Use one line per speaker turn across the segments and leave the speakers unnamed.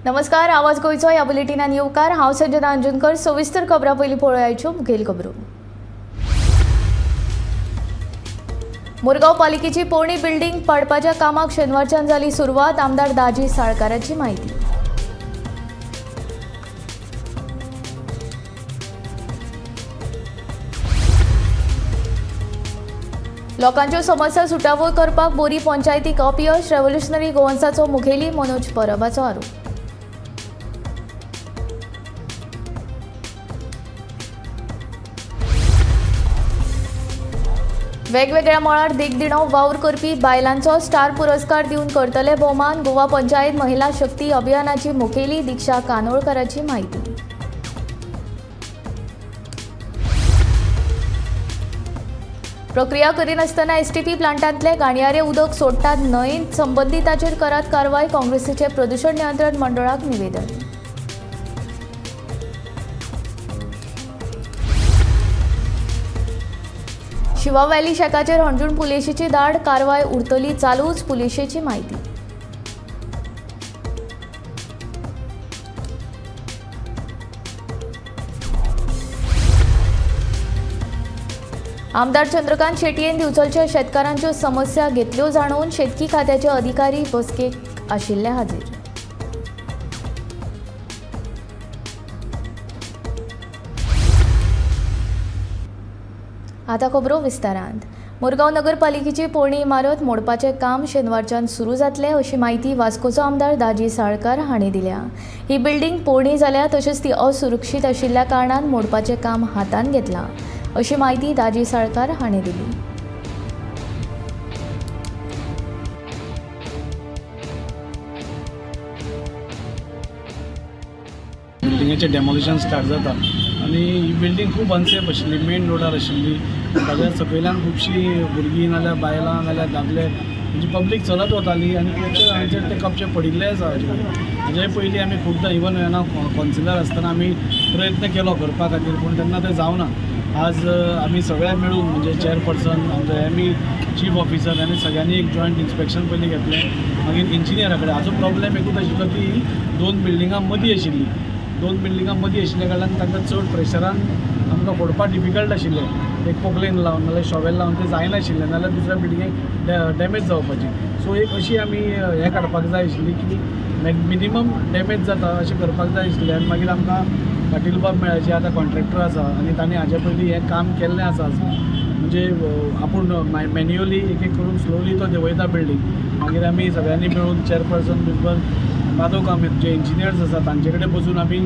नमस्कार, आवाज गोयचो ह्या बुलेटिनान येवकार। हांव संजना अंजुनकर। सविस्तर खबरां पयलीं पळोवयाच्यो मुखेल खबरो। मुरगांव पालिकेची पोरणी बिल्डिंग पाडपाच्या कामाक शेनवारच्यान जाली सुरवात। आमदार दाजी साळकाराची माहिती। लोकांच्यो समस्या सुटावो करपाक बोरी पंचायतीक अपयश। रेव्होल्युशनरी गोवन्साचो मुखेली मनोज परबाचो आरोप। वेगवेगळ्या मळार देखदिणो वावर करपी बायलांचो स्टार पुरस्कार दिवन करतले भोवमान। गोवा पंचायत महिला शक्ती अभियानाची मुखेली दिक्षा कानोळकराची माहिती। प्रक्रिया करिनासतना एसटीपी प्लांटांतले गाणयारे उदक सोडटात न्हय, संबंधिताचेर करात कारवाय। काँग्रेसीचे प्रदूषण नियंत्रण मंडळाक निवेदन। शिवा व्हॅली शेकाचेर हणजूण पुलिशेची धाड, कारवाय उरतली चालूच, पुलिशेची माहिती। आमदार चंद्रकांत शेटयेन दिवचलच्या शेतकारांच्यो समस्या घेतल्यो जाणून। शेतकी खात्याचे अधिकारी बसकेक आशिल्ले हाजीर। आता खबरो विस्तारांत। मुरगांव नगरपालिकेची पोरणी इमारत मोडपाचे काम शेनवारच्यान सुरू जातले अशी माहिती वास्कोचो आमदार दाजी साळकार हांणी दिल्या। ही बिल्डिंग पोरणी जाल्या तशेंच ती असुरक्षीत आशिल्ल्या कारणान मोडपाचे काम हातान घेतलां अशी माहिती दाजी साळकार हांणी दिली।
बिल्डिंगेचे डेमोलिशन स्टार्ट जाता आनी ही बिल्डिंग खूब अनसेफ आशिल्ली, मेन रोडार आशिल्ली। सगळ्या सकयल्यान खुबशीं भुरगीं नाल्यार बायलां नाल्यार दादले म्हणजे पब्लीक चलत वताली आनी खुबशे जाणांचेर ते कपचे पडिल्ले आसा। हाजे पयलीं आमी खुबदां इवन कॉन्सिलर आसतना आमी प्रयत्न केलो करपा खातीर, पूण तेन्ना तें जावना। आज आमी सगळे मेळून म्हणजे चेअरपर्सन आमचो एमई चीफ ऑफिसर आनी सगळ्यांनी एक जॉयंट इन्स्पेक्शन पयलीं घेतलें, मागीर इंजिनियरा कडेन। हाजो प्रॉब्लेम एकूच आशिल्लो की दोन बिल्डिंगां मदीं आशिल्ली, दोन बिल्डिंगां मदीं आशिल्ल्या कारणान तांकां चड प्रेशरान आमकां फोडपाक डिफिकल्ट आशिल्लें। एक पोकलेन लावन नाल्यार शॉवेल लावन तें जायनाशिल्लें, नाल्यार दुसऱ्या बिल्डिंगेक डॅमेज जावपाची। सो एक अशी आमी हें काडपाक जाय आशिल्ली की मिनिमम डॅमेज जाता अशें करपाक जाय आशिल्लें। आनी मागीर आमकां पाटील बाब मेळ्ळाचे आतां कॉन्ट्रॅक्टर आसा आनी तांणी हाजे पयलीं हें काम केल्लें आसा। म्हणजे आपूण मॅन्युअली एक एक करून स्लोली तो देंवयता बिल्डींग। मागीर आमी सगळ्यांनी मेळून चेअरपर्सन बिल्कुल माधव कामत जे इंजिनियर्स आसा तांचे कडेन बसून आमी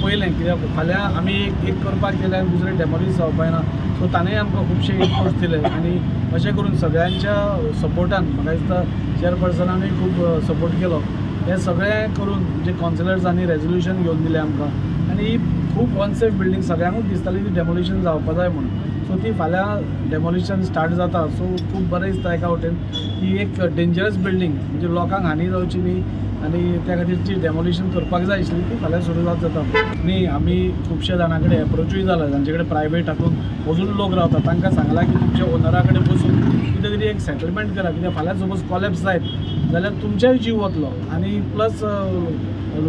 पळयलें, कित्याक फाल्यां आमी एक करपाक गेल्यार दुसरें डेमोलीश जावपाक ना। सो ताणें आमकां खुबशे इनपुट्स दिले आनी अशें करून सगळ्यांच्या सपोर्टान म्हाका दिसता चेअरपर्सनानूय खूब सपोर्ट केलो। हें सगळें करून म्हणजे कॉन्सिलर्सांनी रेजोल्युशन घेवन दिलें आमकां आनी ही खूब अनसेफ बिल्डींग सगळ्यांकूच दिसताली ती डेमोलिशन जावपा जाय म्हणून। सो ती फाल्यां डेमोलिशन स्टार्ट जाता। सो खूब बरें दिसता एका वटेन ही एक डेंजरस बिल्डींग, म्हणजे लोकांक हानी जावची न्ही आनी त्या खातीर जी डेमोलिशन करपाक जाय आशिल्ली ती फाल्यां सुरवात जाता। न्ही आमी खुबशे जाणां कडेन एप्रोचूय जाला, जांचे कडेन प्रायवेट हातून अजून लोक रावता तांकां सांगलां की तुमच्या ओनरा कडेन बसून कितें तरी एक सेटलमेंट करा, कित्याक फाल्यां सपोज कॉलेप्स जायत जाल्यार तुमचेय जीव वतलो आनी प्लस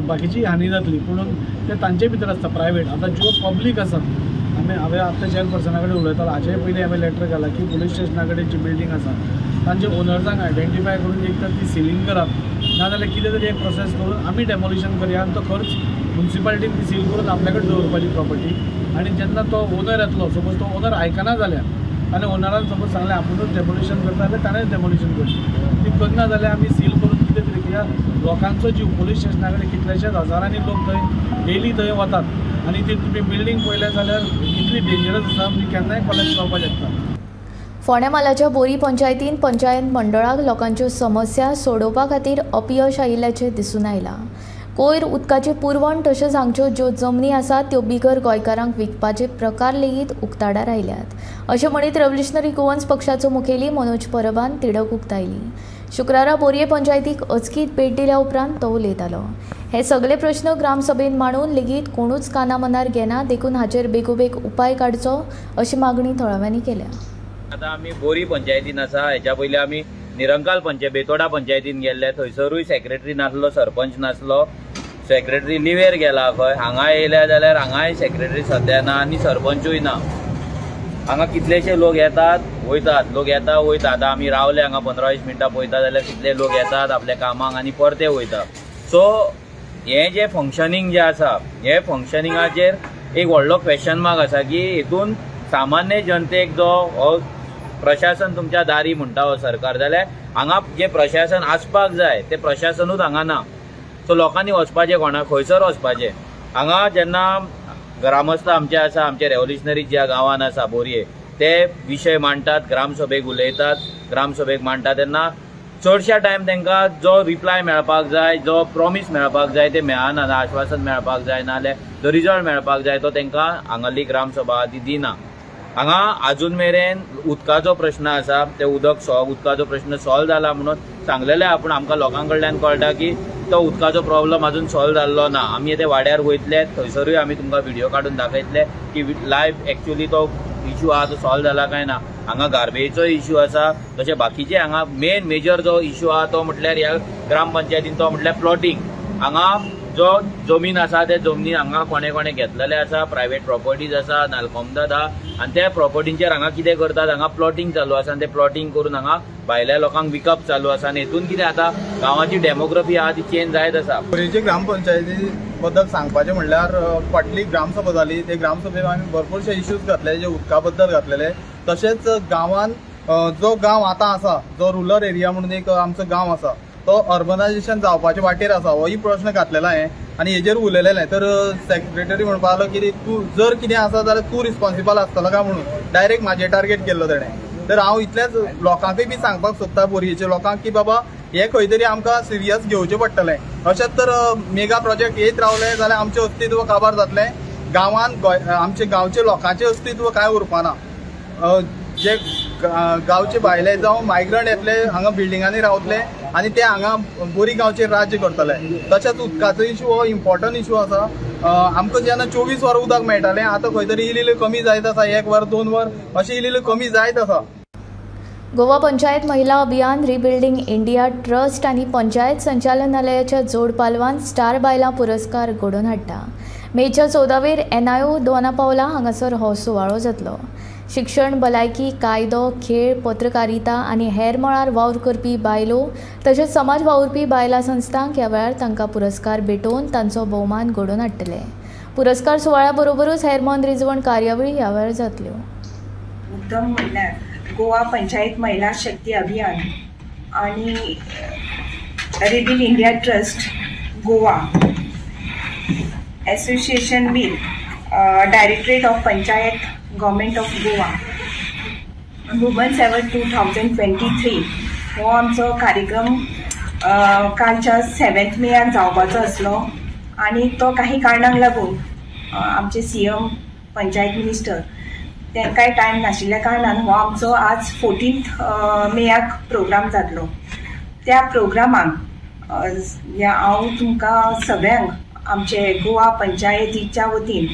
बाकीची हानी जातली। पूण ते तांचे भितर आसता प्रायवेट। आतां ज्यो पब्लीक आसा हांवें आतां चेअरपर्सना कडेन उलयतालो, हाचे पयलीं हांवें लेटर घालां की पुलीस स्टेशना कडेन जी बिल्डींग आसा तांचे ओनर्सांक आयडेंटिफाय करून एक तर ती सिलींग करप, नाजाल्यार कितें तरी एक प्रोसेस करून आमी डेमोलिशन करया आनी तो खर्च म्युन्सिपालिटीन ती सील करून आपल्या कडेन दवरपाची प्रॉपर्टी। आनी जेन्ना तो ओनर येतलो, सपोज तो ओनर आयकना जाल्यार आनी ओनरान सपोज सांगलें आपुणूच डेमोलिशन करता जाल्यार ताणेंच डेमोलिशन करचें। ती करना जाल्यार आमी सील करून कितें तरी, कित्याक लोकांचो जीव पुलीस स्टेशना कडेन कितलेशेच हजारांनी लोक थंय डेली थंय वतात आनी ती तुमी बिल्डींग पळयलें जाल्यार इतली डेंजरस आसा म्हणजे केन्नाय कॉलेज जावपाक शकता।
फोंड्या मालाच्या बोरी पंचायतीन पंचायत मंडळाक लोकांच्यो समस्या सोडोवपा खातीर अपयश आयिल्ल्याचें दिसून आयलां। कोयर उदकाची पुरवण तशेंच हांगच्यो ज्यो जमनी आसात त्यो बिगर गोंयकारांक विकपाचे प्रकार लेगीत उक्ताडार आयल्यात अशें म्हणीत रेव्होल्युशनरी गोवन्स पक्षाचो मुखेली मनोज परबान तिडक उक्तायली। शुक्रारा बोरये पंचायतीक अचकीत भेट दिल्या उपरांत तो उलयतालो। हे सगळे प्रश्न ग्रामसभेन मांडून लेगीत कोणूच कानामनार घेना, देखून हाचेर बेगोबेग उपाय काडचो अशी मागणी थळाव्यांनी केल्या।
आता आमी बोरी पंचायतीन आसा, हेच्या पयलीं आमी निरंकाल बेतोडा पंचायतीन गेल्ले, थंयसरूय सेक्रेटरी नासलो, सरपंच नासलो सेक्रेटरी लिवेर गेला खंय, हांगा येयल्या जाल्यार हांगाय सेक्रेटरी सध्या ना आनी सरपंचूय ना. हांगा कितलेशे लोक येतात वयतात, लोक येता वयता. आतां आमी रावले हांगा 15-20 मिनटां पळयता जाल्यार कितले लोक येतात आपल्या कामाक आनी परते वयता. सो हें जें फंक्शनींग जें आसा, हे फंक्शनिंगाचेर एक व्हडलो क्वेश्चन मार्क आसा की हितून सामान्य जनतेक जो हो प्रशासन तुमच्या दारी म्हणटा हो सरकार, जाल्यार हांगा जे प्रशासन आसपाक जाय ते प्रशासनूच हांगा ना. सो लोकांनी वचपाचें कोणाक, खंयसर वचपाचें? हांगा जेन्ना ग्रामस्थ आमचे आसा, आमचे रेव्होल्युशनरी ज्या गांवांत आसा बोरये, ते विशय मांडटात, ग्रामसभेक उलयतात, ग्रामसभेक मांडटा तेन्ना चडशा टायम तांकां जो रिप्लाय मेळपाक जाय, जो प्रॉमीस मेळपाक जाय ते मेळना, आश्वासन मेळपाक जाय, नाजाल्यार जो रिजल्ट मेळपाक जाय तो तांकां हांगाली ग्रामसभा ती दिना. हांगा आजून मेरेन उदकाचो प्रश्न आसा, ते उदकाचो प्रश्न सॉल्व जाला म्हणून सांगलेले आपूण आमकां लोकां कडल्यान कळटा की तो उदकाचो प्रॉब्लम आजून सॉल्व जाल्लो ना. आमी ते वाड्यार वयतले, थंयसरूय आमी तुमकां व्हिडिओ काडून दाखयतले की लायव्ह एक्चुअली तो इशू आहा तो सॉल्व जाला काय ना. हांगा गार्बेजचो इशू आसा, तशें बाकीचे हांगा मेजर जो इशू आहा तो म्हटल्यार ह्या ग्रामपंचायतीन तो म्हटल्यार प्लॉटिंग. हांगा जो जमीन आसा ते जमनी हांगा कोणे कोणे घेतलेले आसा, प्रायवेट प्रॉपर्टीज आसा, नालकोमदाद आहा, आनी त्या प्रॉपर्टींचेर हांगा कितें करतात, हांगा प्लॉटिंग चालू आसा आनी ते प्लॉटिंग करून हांगा भायल्या लोकांक विकप चालू आसा. आनी हेतून कितें आतां गांवाची डेमोग्राफी आहा ती चेंज जायत आसा.
बोरयेचे ग्रामपंचायती बद्दल सांगपाचें म्हणल्यार फाटली ग्रामसभा जाली, ते ग्रामसभेक आमी भरपूरशे इश्यूज घातले जे उदका बद्दल घातलेले. तशेंच गांवांत जो गांव आतां आसा, जो रुरल एरिया म्हणून एक आमचो गांव आसा, तो अर्बनायझेशन जावपाचे वाटेर आसा, होय प्रश्न घातलेलो हांवें आनी हेजेर उलयलेलें. तर सेक्रेटरी म्हणपा लागलो की तूं जर कितें आसा जाल्यार तूं रिस्पॉन्सिबल आसतलो काय म्हणून डायरेक्ट म्हाजे टार्गेट केल्लो ताणें. तर हांव इतलेंच लोकांकय बी सांगपाक सोदता बोरयेच्या लोकांक की बाबा हे खंय तरी आमकां सिरियस घेवचें पडटलें. अशेंच तर मेगा प्रोजेक्ट येत रावले जाल्यार आमचें अस्तित्व काबार जातलें. गांवांत आमचे गांवचे लोकांचें अस्तित्व कांय उरपाना. जे गांवचे भायले जावं मायग्रंट येतले हांगा बिल्डिंगांनी रावतले आनी ते हांगा बोरी गांवचेर राज्य करतले. तशेंच उदकाचो इशू हो इम्पॉर्टंट इशू आसा. आमकां जेन्ना 24 वरां उदक मेळटालें, आतां खंय तरी इल्लें कमी जायत आसा, 1 वर 2 वर अशें इल्लें कमी जायत आसा.
गोवा पंचायत महिला अभियान, रिबिल्डिंग इंडिया ट्रस्ट आनी पंचायत संचालनालयाच्या जोड पालवान स्टार बायलां पुरस्कार घडोवन हाडटा. मेच्या 14वेर NIO दोनापावला हांगासर हो सुवाळो जातलो. शिक्षण, भलायकी, कायदो, खेळ, पत्रकारिता आनी हेर मळार वावर करपी बायलो तशेंच समाज वावुरपी बायलां संस्थांक ह्या वेळार तांकां पुरस्कार भेटोवन तांचो भोवमान घडोवन हाडटले. पुरस्कार सुवाळ्या बरोबरूच हेर मनरिजवण कार्यावळी ह्या वेळार जातल्यो.
उत्तम म्हणल्यार गोवा पंचायत महिला शक्ती अभियान आणि रिबिल India trust Goa association with directorate of panchayat government of Goa women's ever 2023 हो आमचो कार्यक्रम कालच्या 7 मेयाक जावपाचो आसलो आणि तो काही कारणांक लागून आमचे CM पंचायत मिनिस्टर तांकांय टायम नाशिल्ल्या कारणान हो आमचो आज 14 मेयाक प्रोग्राम जातलो. त्या प्रोग्रामाक हांव तुमकां सगळ्यांक आमचे गोवा पंचायतीच्या वतीन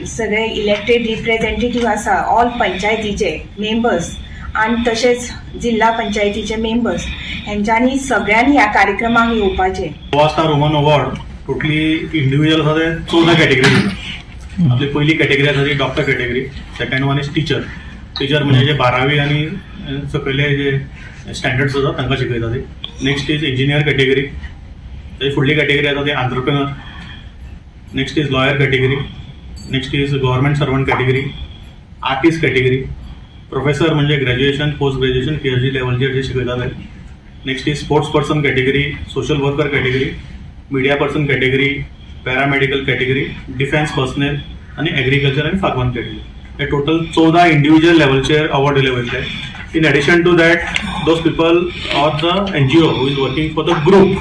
सगळे इलेक्टेड रिप्रेझेंटेटिव्ह आसा ऑल पंचायतीचे मेंबर्स आणि तसेच जिल्हा पंचायतीचे मेंबर्स हेंच्यांनी सगळ्यांनी ह्या कार्यक्रमाक येवपाचे.
Goa star woman award totally individual आसा ते 14 कॅटेगरी. आपली पहिली कॅटेगरी आसा ती doctor category, second one is teacher म्हणजे जे 12वी आनी सकयले जे स्टँडर्ड्स आसा तांकां शिकयता ते. नेक्स्ट इज इंजिनियर कॅटेगरी, ताची फुडली कॅटेगरी आसा ती entrepreneur. Next is lawyer category, next is government servant category, artist category, professor म्हणजे ग्रॅज्युएशन, पोस्ट ग्रॅज्युएशन, PhD लेवलचेर जे शिकयता ते. Next is sports person category, social worker category, media person category, paramedical category, defence personal आणि agriculture आणि farmer category. हे total 14 individual लेवलचेर award दिले वयतले. In addition to that those people or the NGO who is working for the group.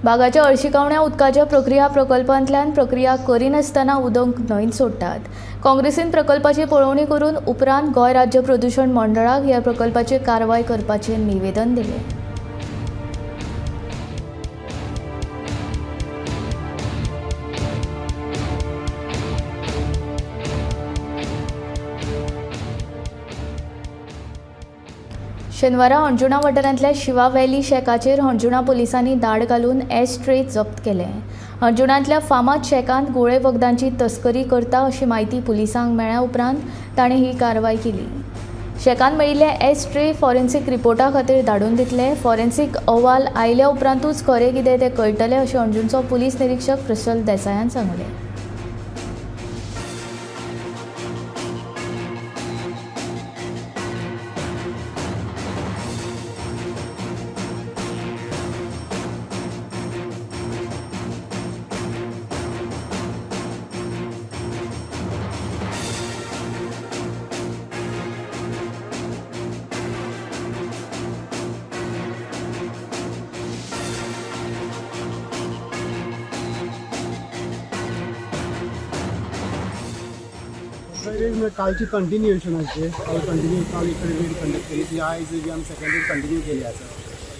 बागाच्या अळशिकावण्या उदकाच्या प्रक्रिया प्रकल्पांतल्यान प्रक्रिया करिनासतना उदक न्हंयत सोडटात. काँग्रेसीन प्रकल्पाची पळोवणी करून उपरांत गोंय राज्य प्रदूषण मंडळाक ह्या प्रकल्पाची कारवाय करपाचें निवेदन दिलें. शेनवारा अंजुणा वाठारांतल्या शिवा व्हॅली शेकाचेर अंजुणा पुलिसांनी धाड घालून एस ट्रे जप्त केले. अंजुणांतल्या फामाद शेकांत गुळे वखदांची तस्करी करता अशी म्हायती पुलिसांक मेळ्ळ्या उपरांत ताणें ही कारवाय केली. शेकांत मेळिल्ले एस ट्रे फॉरेन्सीक रिपोर्टा खातीर धाडून दितले. फॉरेन्सीक अहवाल आयल्या उपरांतूच खरें कितें तें कळटलें अशें अंजुणचो पुलीस निरीक्षक प्रशल देसायान सांगलें.
कालची कंटिन्युएशन आसचे काल इकडे रेड कंडक्ट केली ती आयज जी आमी सेकंड रेड कंटिन्यू केली आसा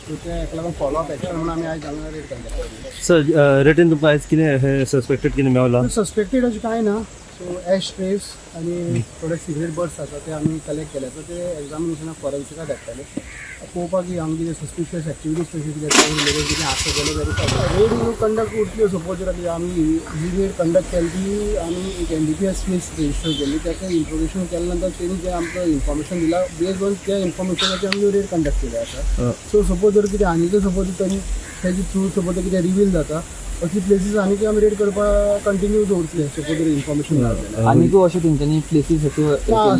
सो ते हेका लागून फॉलोअप एक्शन म्हणून आमी आयज हांगा रेड कंडक्ट केली.
सर रेटीन तुमकां आयज कितें सस्पेक्टेड कितें मेवला?
सस्पेक्टेड अशें कांय ना. सो एश ट्रेस आनी थोडे सिगरेट बर्ड्स आसा ते आमी कलेक्ट केले सो ते एक्झामिनेशनाक फॉरेन्सिकाक धाडटले पळोवपाक की हांगा कितें सस्पिशियस एक्टिविटीज तशी कितें कितें आसा जाल्यार वेरीफाय रेड यू कंडक्ट उरतल्यो. सपोज जर आमी ही रेड कंडक्ट केली ती आमी एक NDPS केस रजिस्टर केली ताका इन्फॉर्मेशन केल्या नंतर तेणी जे आमकां इन्फॉर्मेशन दिला बेस्ड ऑन त्या इन्फॉर्मेशनाचेर आमी रेड कंडक्ट केले आसा. सो सपोज जर कितें आनीक सपोज तरी तेजे थ्रू सपोज कितें रिवील जाता असली प्लेसीस आनी आमी रेड करपाक कंटिन्यू दवरतले सपोज जर इन्फॉर्मेशन मेळटलें.
आनीक अशें तेंच्यांनी प्लेसीस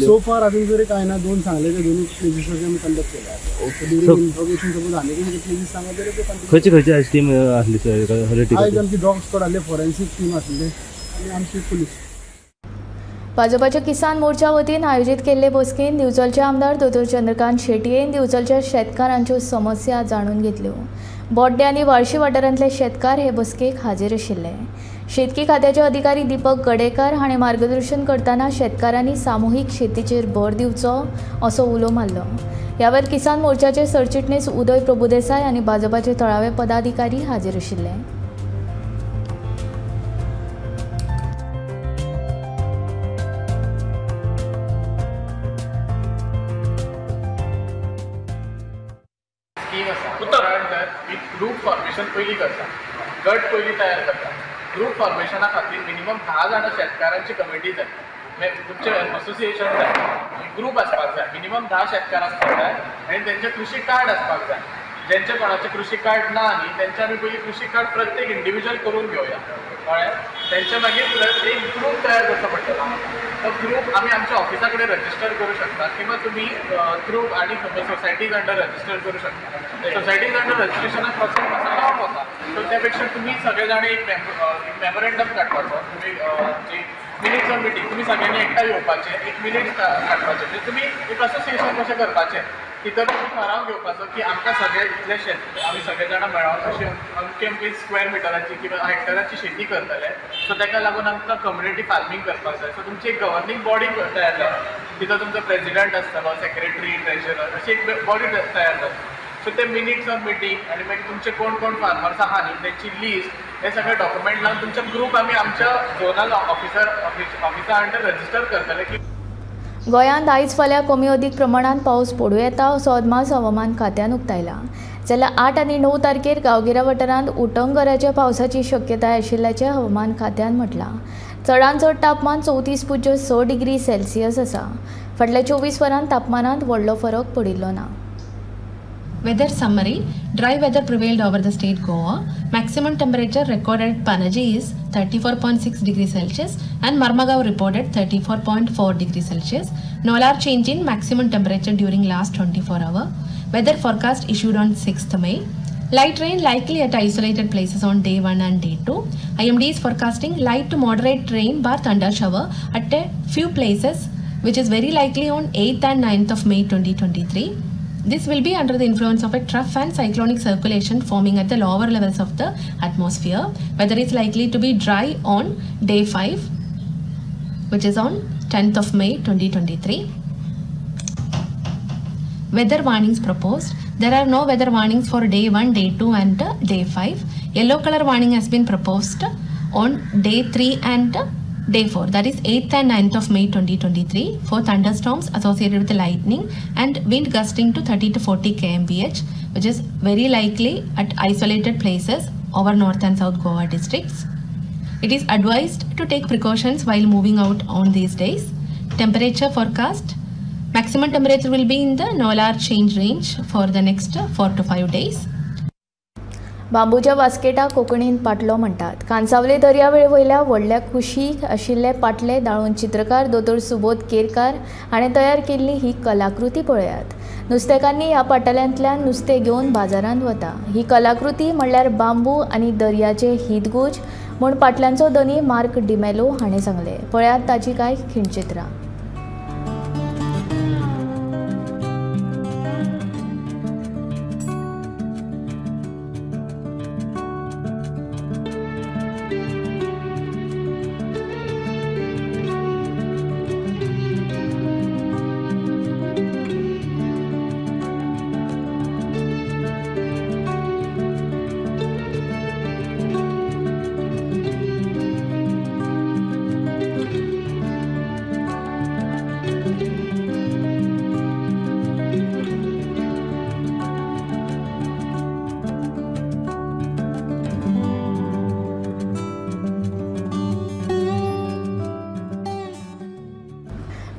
सो फार अजून जरी कांय ना. दोन सांगले ते दोनूय प्लेसीस आमी कंडक्ट केले आसा. ड्युरींग इन्फॉर्मेशन सपोज आनीक कितें प्लेसीस सांगत जाल्यार ते कंटिन्यू.
खंयची आयज टीम आसली सर?
आयज आमची डॉग स्क्वॉड आसले फॉरेन्सीक टीम आसले आनी आमची पुलीस.
भाजपाच्या किसान मोर्चा वतीन आयोजीत केल्ले बसकेन दिवचलचे आमदार दोतोर चंद्रकांत शेटयेन दिवचलच्या शेतकारांच्यो समस्या जाणून घेतल्यो. बोड्डे आनी वाळशी वाठारांतले शेतकार हे बसकेक हाजीर आशिल्ले. शेतकी खात्याचे अधिकारी दीपक गडेकर हाणें मार्गदर्शन करतना शेतकारांनी सामुहीक शेतीचेर भर दिवचो असो उलो मारलो. ह्या वेळार किसान मोर्चाचे सरचिटणीस उदय प्रभुदेसाय आनी भाजपाचे थळावे पदाधिकारी हाजीर आशिल्ले.
ग्रुप फॉर्मेशन पयलीं करता, गट पयलीं तयार करता. ग्रुप फॉर्मेशना खातीर मिनिमम 10 जाणां शेतकारांची कमिटी जाय, तुमचे असोसिएशन जाय, ग्रुप आसपाक जाय. मिनिमम 10 शेतकार आसपाक जाय आनी तेंचे कृषी कार्ड आसपाक जाय. ज्यांचे कोणाचे कृषी कार्ड ना न्ही तेंचे आमी पयलीं कृषी कार्ड प्रत्येक इंडिविज्युअल करून घेवया. कळ्ळें? तेंचे मागीर एक ग्रुप तयार करचो पडटलो. तो ग्रुप आमी आमच्या ऑफिसा कडेन रजिस्टर करूं शकता किंवा तुमी थ्रू आनी सोसायटीज अंडर रजिस्टर करूं शकता. सोसायटीज अंडर रजिस्ट्रेशनाक प्रोसेस मातसो लांब वता. सो त्या पेक्षा तुमी सगळे जाण एक मेमोरेंडम काडपाचो. तुमी जी मिनिट्स ऑफ मिटींग तुमी सगळ्यांनी एकठांय येवपाचें, एक मिनिट काडपाचें. म्हणजे तुमी एक असोसिएशन कशें करपाचें तितर थाराव घेवपाचो की आमकां सगळे इतले आमी सगळे जाणां मेळोन अशी अमके अमके स्क्वेअर मिटराची किंवा हेक्टराची शेती करतले. सो ताका लागून आमकां कम्युनिटी फार्मींग करपाक जाय. सो तुमची एक गव्हर्निंग बॉडी तयार जाता. तितून तुमचो प्रेजिडंट आसतलो, सेक्रेटरी, ट्रेजरर अशी एक बॉडी तयार जाता. सो ते मिनिट्स ऑफ मिटींग आनी मागीर तुमचे कोण कोण फार्मर्स आहा न्ही तेंची लिस्ट हे सगळे डॉक्युमेंट लावन तुमचे ग्रुप आमी आमच्या झोनल ऑफिसा अंडर रजिस्टर करतले की
गोंयांत आयज फाल्यां कमी अदीक प्रमाणांत पावस पडूं येता असो अदमास हवामान खात्यान उक्तायला. जाल्यार 8 आनी 9 तारखेर गांवगिऱ्या वाठारांत उटंगराच्या पावसाची शक्यताय आशिल्ल्याचें हवामान खात्यान म्हटलां. चडांत चड तापमान 34.6 डिग्री सेल्सियस आसा. फाटल्या 24 वरांत तापमानांत व्हडलो फरक पडिल्लो ना.
Weather summary: dry weather prevailed over the state Goa. Maximum temperature recorded at Panaji is 34.6 degrees Celsius and Marmagaon reported 34.4 degrees Celsius. No large change in maximum temperature during last 24 hours. Weather forecast issued on 6th May. Light rain likely at isolated places on day 1 and day 2. IMD is forecasting light to moderate rain bar thunder shower at a few places, which is very likely on 8th and 9th of May 2023. This will be under the influence of a trough and cyclonic circulation forming at the lower levels of the atmosphere. Weather is likely to be dry on day 5, which is on 10th of May 2023. Weather warnings proposed. There are no weather warnings for day 1, day 2 and day 5. Yellow color warning has been proposed on day 3 and Day 4, that is 8th and 9th of May 2023, for thunderstorms associated with lightning and wind gusting to 30 to 40 kmph, which is very likely at isolated places over North and South Goa districts. It is advised to take precautions while moving out on these days. Temperature forecast. Maximum temperature will be in the no large change range for the next 4 to 5 days.
बांबूच्या बास्केटाक कोंकणीन पाटलो म्हणटात. कांसावले दर्यावेळे वयल्या व्हडल्या कुशीक आशिल्ले पाटले दाळून चित्रकार दोतोर सुबोध केरकार हाणें तयार केल्ली ही कलाकृती पळयात. नुस्तेकांनी ह्या पाटल्यांतल्यान नुस्तें घेवन बाजारांत वता. ही कलाकृती म्हणल्यार बांबू आनी दर्याचे हितगूज म्हूण पाटल्यांचो धनी मार्क डिमेलो हाणें सांगलें. पळयात ताची कांय खिणचित्रां.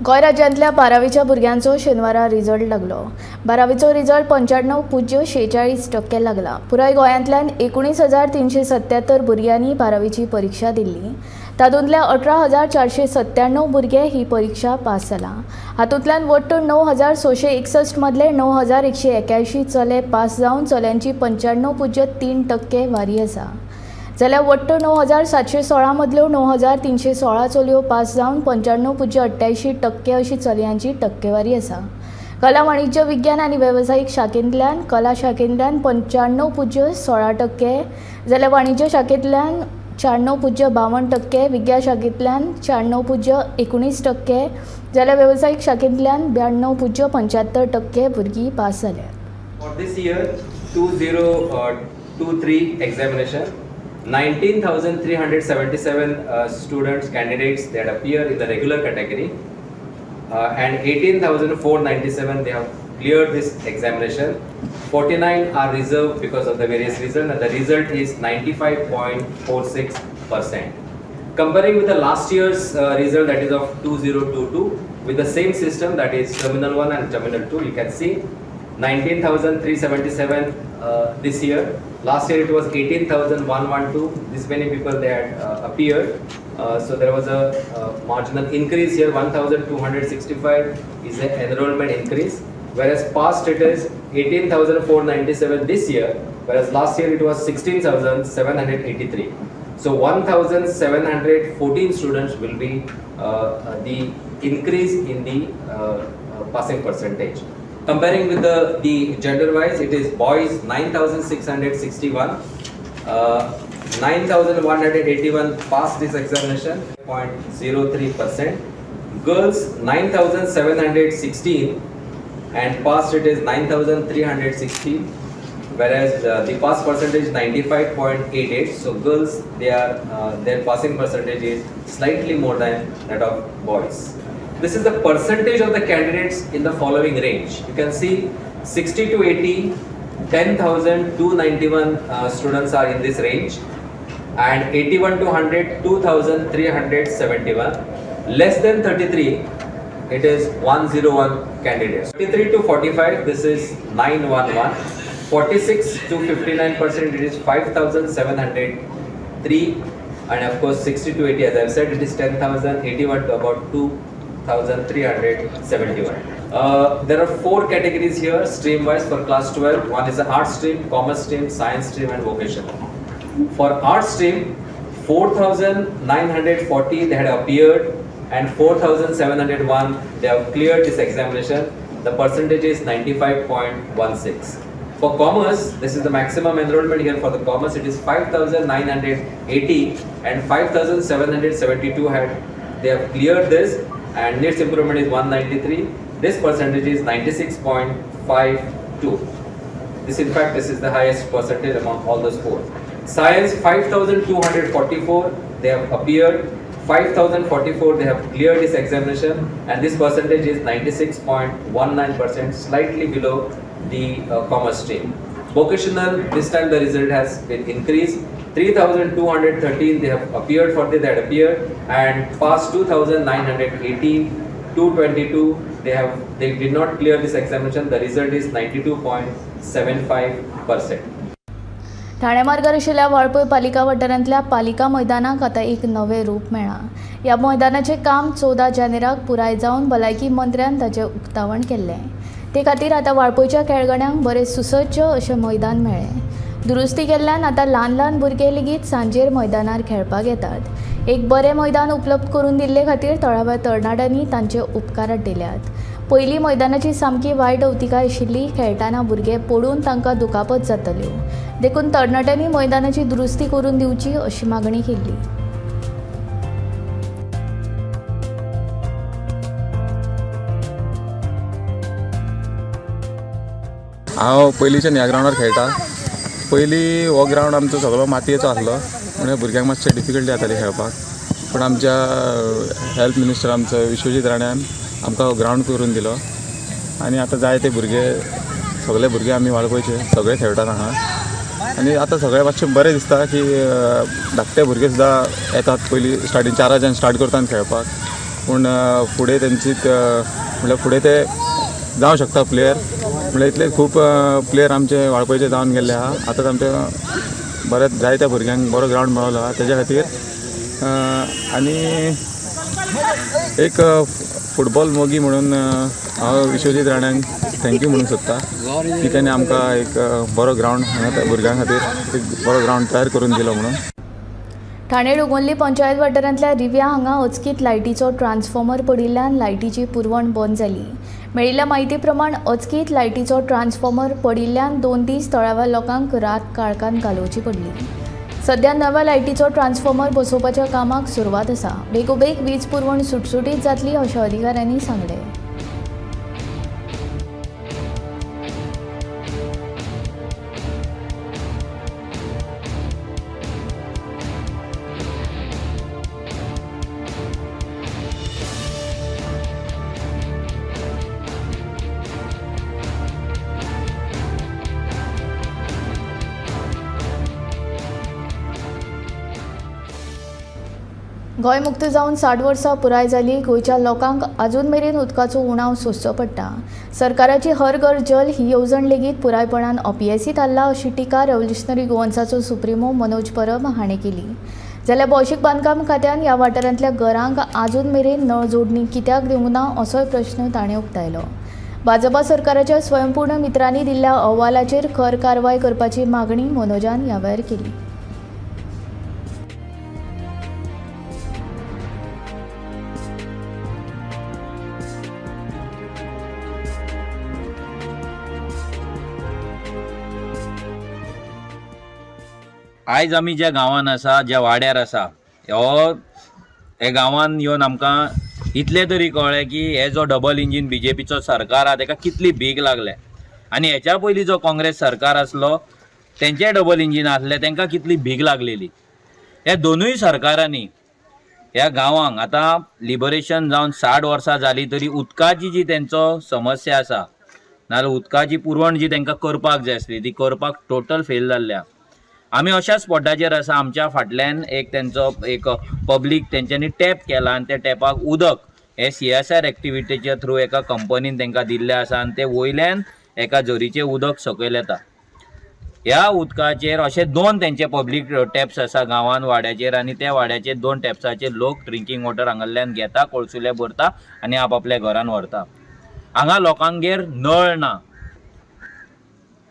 गोंय राज्यांतल्या 12वीच्या भुरग्यांचो शेनवारा रिजल्ट लागलो. 12वीचो रिजल्ट 95.46% लागला. पुराय गोंयांतल्यान 19,377 भुरग्यांनी 12वीची परीक्षा दिल्ली. तातूंतल्या 18,497 भुरगे ही परीक्षा पास जाला. हातूंतल्यान वट्ट 9,661 मदले 9,181 चले पास जावन चल्यांची 95.3% वारी आसा. जाल्यार वट्ट 9,716 मदल्यो 9,316 चलयो पास जावन 95.88% अशी चलयांची टक्केवारी आसा. कला वाणिज्य विज्ञान आनी वेवसायीक शाखेंतल्यान कला शाखेंतल्यान 95.16%, जाल्यार वाणिज्य शाखेंतल्यान 96.52%, विज्ञान शाखेंतल्यान 96.19%, जाल्यार वेवसायीक शाखेंतल्यान 92.75% भुरगीं पास जाल्यात.
For this year 2023 examination, 19,377 students, candidates that appear in the regular category and 18,497 they have cleared this examination. 49 are reserved because of the various reasons and the result is 95.46%. Comparing with the last year's result, that is of 2022, with the same system, that is Terminal 1 and Terminal 2, you can see 19,377 this year. Last year it was 18,112. This many people they had appeared. So there was a marginal increase here. 1,265 is an enrollment increase. Whereas past it is 18,497 this year. Whereas last year it was 16,783. So 1,714 students will be the increase in the passing percentage. Comparing with the gender wise, it is boys 9,661, 9,181 passed this examination, 0.03%. Girls 9,716 and passed it is 9,316, whereas the pass percentage is 95.88. So girls, their passing percentage is slightly more than that of boys. This is the percentage of the candidates in the following range. You can see 60 to 80, 10,291 students are in this range, and 81 to 100, 2,371. Less than 33, it is 101 candidates. 33 to 45, this is 911. 46 to 59%, it is 5,703. And of course 60 to 80, as I have said, it is 10,081 to about 2,371. There are 4 categories here stream wise for class 12. One is the art stream, commerce stream, science stream and vocational. For art stream, 4,940 they had appeared and 4,701 they have cleared this examination. The percentage is 95.16. For commerce, this is the maximum enrollment here for the commerce. It is 5,980 and 5,772 they have cleared this, and needs improvement is 193. This percentage is 96.52. This in fact, this is the highest percentage among all those 4. Science 5,244 they have appeared, 5,044 they have cleared this examination, and this percentage is 96.19%, slightly below the commerce stream. Vocational, this time the result has been increased. 3,213 they have appeared for the that appeared, and passed 2,980. 222 they did not clear this examination. The result is 92.75%.
Thane मार्गार आशिल्ल्या वाळपय पालिका वाठारांतल्या पालिका मैदानाक आतां एक नवें रूप मेळ्ळां. ह्या मैदानाचें काम 14 जानेराक पुराय जावन भलायकी मंत्र्यान ताचें उक्तावण केल्लें. ते खातीर आतां वाळपयच्या खेळगड्यांक बरें सुसज्ज अशें मैदान मेळ्ळें. दुरुस्ती केल्ल्यान आतां ल्हान ल्हान भुरगे लेगीत सांजेर मैदानार खेळपाक येतात. एक बरें मैदान उपलब्ध करून दिल्ले खातीर थळाव्या तरणाट्यांनी तांचे उपकार आड्डिल्यात. पयलीं मैदानाची सामकी वायट अवतिकाय आशिल्ली. खेळटाना भुरगे पडून तांकां दुखापत जातल्यो. देखून तरणाट्यांनी मैदानाची दुरुस्ती करून दिवची अशी मागणी केल्ली.
हांव पयलींच्यान ह्या ग्रावंडार खेळटा. पयलीं हो ग्रावंड आमचो सगळो मातयेचो आसलो, म्हणजे भुरग्यांक मातशें डिफिकल्टी जाताली खेळपाक. पूण आमच्या हेल्थ मिनिस्टर आमचो विश्वजीत राण्यान आमकां हो ग्रावंड करून दिलो, आनी आतां जायते भुरगे सगळे भुरगे आमी वाळपयचे सगळे खेळटात हांगा. आनी आतां सगळें मातशें बरें दिसता की धाकटे भुरगे सुद्दां येतात. पयलीं स्टार्टींग 4 वरांच्यान स्टार्ट करतात खेळपाक, पूण फुडें तेंची म्हणल्यार फुडें ते जावं शकता प्लेयर. म्हणल्यार इतले खूब प्लेयर आमचे वाळपयचे जावन गेल्ले आहा. आतां आमच्या बऱ्याच जायत्या भुरग्यांक बरो ग्रावंड मेळलो आहा. तेज्या खातीर आनी एक फुटबॉल मोगी म्हणून हांव विश्वजीत राण्यांक थँक्यू म्हणूंक सोदता की तेणें आमकां एक बरो ग्रावंड हांगा भुरग्यां खातीर एक बरो ग्रावंड तयार करून दिलो म्हणून.
ठाणे डोंगोल्ली पंचायत वाठारांतल्या रिव्या हांगा अचकीत लायटीचो ट्रान्सफॉर्मर पडिल्ल्यान लायटीची पुरवण बंद जाली. मेळिल्ल्या म्हायती प्रमाण अचकीत लायटीचो ट्रान्सफॉर्मर पडिल्ल्यान 2 दीस तळाव्या लोकांक रात काळखांत घालोवची पडली. सध्या नव्या लायटीचो ट्रान्सफॉर्मर बसोवपाच्या कामाक सुरवात आसा. बेगोबेग वीज पुरवण सुटसुटीत जातली अशें अधिकाऱ्यांनी सांगलें. गोंय मुक्त जावन 60 वर्सां पुराय जाली. गोंयच्या लोकांक अजून मेरेन उदकाचो उणाव सोंसचो पडटा. सरकाराची हर घर जल ही येवजण लेगीत पुरायपणान अपयशीत थारला अशी टिका रेव्होल्युशनरी गोवन्साचो सुप्रिमो मनोज परब हाणें केली. जाल्यार भौशीक बांदकाम खात्यान ह्या वाठारांतल्या घरांक अजून मेरेन नळ जोडणी कित्याक दिवंक ना असोय प्रश्न ताणें उक्तायलो. भाजपा सरकाराच्या स्वयंपूर्ण मित्रांनी दिल्ल्या अहवालाचेर खर कारवाय करपाची मागणी मनोजान ह्या वेळार केली.
आयज आमी ज्या गांवांत आसा, ज्या वाड्यार आसा, हे गांवांत येवन आमकां इतलें तरी कळ्ळें की हे जो डबल इंजीन बीजेपीचो सरकार आहा ताका कितली भीक लागल्या. आनी हेच्या पयलीं जो काँग्रेस सरकार आसलो तेंचे डबल इंजीन आसले तांकां कितली भीक लागलेली. हे दोनूय सरकारांनी ह्या गांवांक आतां लिबरेशन जावन 60 वर्सां जाली तरी उदकाची जी तेंचो समस्या आसा, नाजाल्यार उदकाची पुरवण जी तांकां करपाक जाय आसली ती करपाक टोटल फेल जाल्ल्या. आमी अशा स्पॉटाचेर आसा, आमच्या फाटल्यान एक तेंचो एक पब्लीक तेंच्यांनी टॅप केला आनी त्या टॅपाक उदक हे CSR एक्टिविटीच्या थ्रू एका कंपनीन तांकां दिल्लें आसा आनी ते वयल्यान एका झरीचें उदक सकयल येता. ह्या उदकाचेर अशे 2 तेंचे पब्लीक टॅप्स आसा गांवांत वाड्याचेर, आनी त्या वाड्याचेर 2 टॅप्साचेर लोक ड्रिंकींग वॉटर हांगाल्यान घेता, कळसुले भरता आनी आपआपल्या घरान व्हरता. हांगा लोकांगेर नळ ना.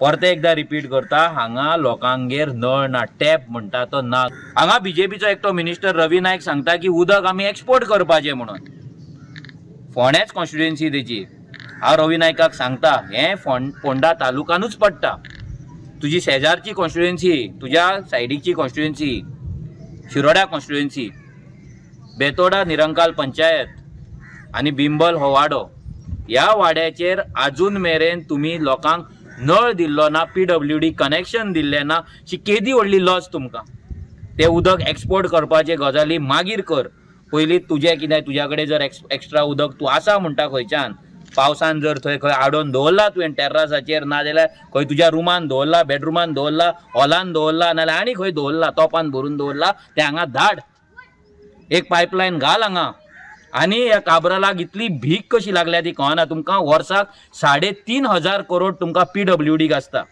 परते एकदा रिपीट करता, हांगा लोकांगेर नळ ना, टॅप म्हणटा तो ना. हांगा बीजेपीचो एकटो मिनिस्टर रवी नायक सांगता की उदक आमी एक्सपोर्ट करपाचें म्हणून. फोंड्याच कॉन्स्टिट्युएन्सी तेची. हांव रवी नायकाक सांगता, हें फोंडा तालुकानूच पडटा. तुजी शेजारची कॉन्स्टिट्युएन्सी, तुज्या सायडीची कॉन्स्टिट्युएन्सी, शिरोड्या कॉन्स्टिट्युएन्सी, बेतोडा निरंकाल पंचायत आनी बिंबल हो वाडो, ह्या वाड्याचेर आजून मेरेन तुमी लोकांक नळ दिल्लो ना, PWD कनेक्शन दिल्लें ना. शी केदी व्हडली लॉस तुमकां. ते उदक एक्सपोर्ट करपाचे गजाली मागीर कर, पयलीं तुजें कितें तुज्या कडेन जर एक्स्ट्रा उदक तूं आसा म्हणटा खंयच्यान पावसान जर थंय खंय आडोवन दवरला तुवें टेर्रासाचेर ना जाल्यार खंय तुज्या रुमान दवरला बेडरुमान दवरला हॉलान दवरला नाल्यार आनी खंय दवरला तोपान भरून दवरला तें हांगा धाड एक पायपलायन घाल हांगा आनी ह्या काब्रालाक इतली भीक कशी लागल्या ती कळना तुमकां वर्साक 3.5 करोड तुमकां PWD आसता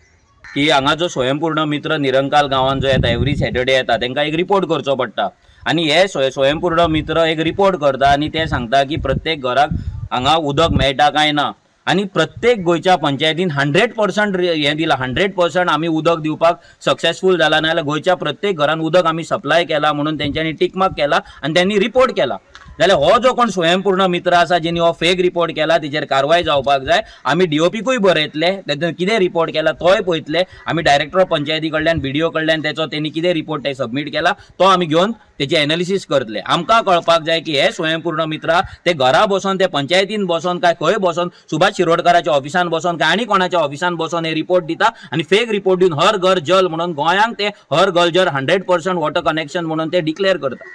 की हांगा जो स्वयंपूर्ण मित्र निरंकाल गांवांत जो येता एवरी सॅटर्डे येता तांकां एक रिपोर्ट करचो पडटा आनी हे स्वयंपूर्ण मित्र एक रिपोर्ट करता आनी ते सांगता की प्रत्येक घराक हांगा उदक मेळटा काय ना आनी प्रत्येक गोंयच्या पंचायतीन 100% हें दिलां 100% आमी उदक दिवपाक सक्सेसफूल जाला नाजाल्यार गोंयच्या प्रत्येक घरान उदक आमी सप्लाय केला म्हणून तेंच्यांनी टिक मार्क केला आनी त्यांनी रिपोर्ट केला जाल्यार हो जो कोण स्वयंपूर्ण मित्र आसा जेणी हो फेक रिपोर्ट केला तेचेर कारवाय जावपाक जाय आमी DOPकूय बरयतले तेतून कितें रिपोर्ट केला तोय पळयतले आमी डायरेक्टर ऑफ पंचायती कडल्यान BDO कडल्यान तेचो तेणी कितें रिपोर्ट सबमीट केला तो आमी घेवन तेचे एनालिसीस करतले आमकां कळपाक जाय की हे स्वयंपूर्ण मित्र ते घरा बसोन ते पंचायतीन बसोन काय खंय बसोन सुभाष शिरोडकराच्या ऑफिसान बसोन काय आनी कोणाच्या ऑफिसान बसोन हे रिपोर्ट दिता आनी फेक रिपोर्ट दिवन हर घर जल म्हणून गोंयांक ते हर घर जल 100% वॉटर कनेक्शन म्हणून ते डिक्लेअर करता।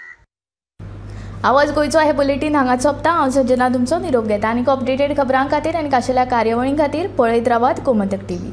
आवाज गोयचो हे बुलेटीन हांगा सोंपता। हांव सज्जना तुमचो निरोप घेता आनी अपडेटेड खबरां खातीर आनी खाशेल्या कार्यावळीं खातीर पळयत रावात गोमंतक TV।